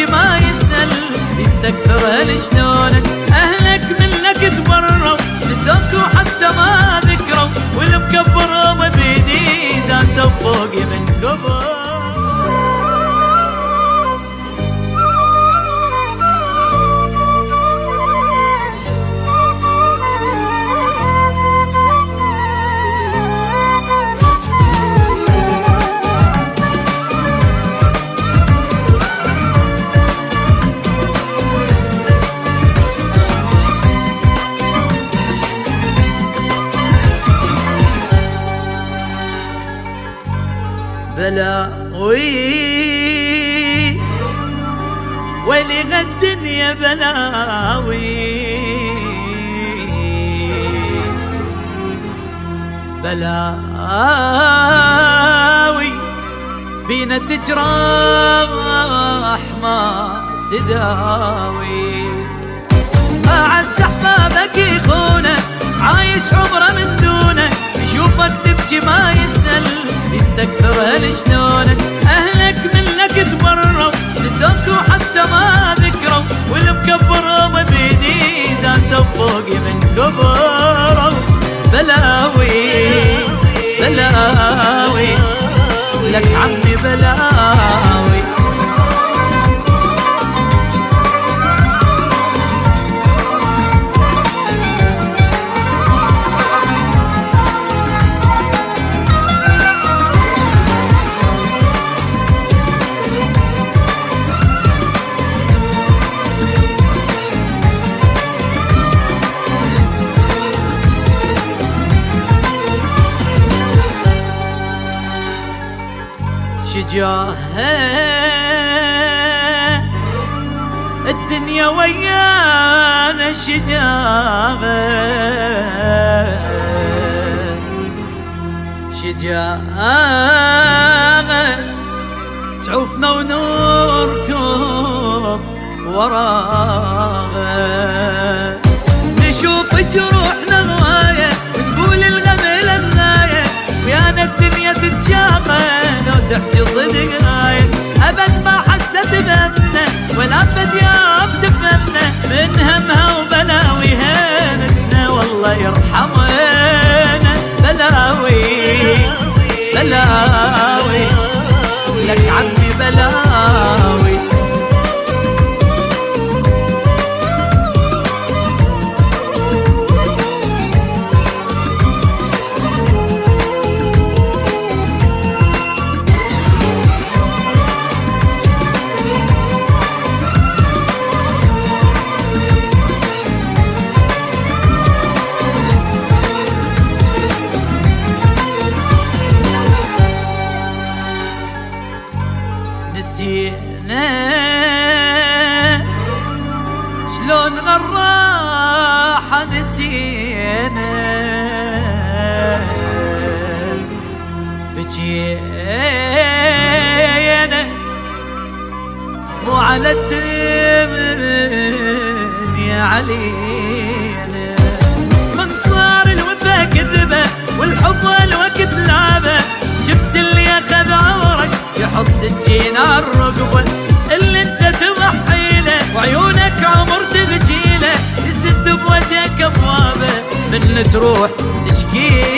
تبكي ما يسأل يستكثر هل شلونك. أهلك منك تبروا نسوك وحتى ما ذكروا، والمكبر بيدي داسوا فوقي من كبر. بلاوي ويلي غالدنيا بلاوي، بلاوي بينا تجراح ما تداوي. أعز أحبابك يخونك عايش عمره من دونك، يشوفك تبكي ما يسأل يستكثر هل شلونك. أهلك منك تبروا نسوك وحتى ما ذكروا، والمكبر بيدي داسوا فوقي من كبروا. بلاوي بلاوي لك عمي بلاوي. شجاهة الدنيا ويانا شجاهة، شجاهة تعوفنا ونركض وراها. نشوف جروحنا غاية ونقول الغمل الغاية، ويانا الدنيا تتشاغل وتحكي صدق غاية. أبد ما حست بمنا ولا بد يوم تفهمنا، من همها وبلاوي هانتنا والله يرحمنا. بلاوي بلاوي لك عمي بلاوي. نسينا شلون غراحة، نسينا بجينا مو على الدنيا علينا. من صار الوفا كذبة والحب والوقت لعبة، شفت اللي اخذ عمرك يحط سكين عالرقبة، اللي انت تضحي له وعيونك عمر تبجي له، يسد بوجهك ابوابه من تروح تشكي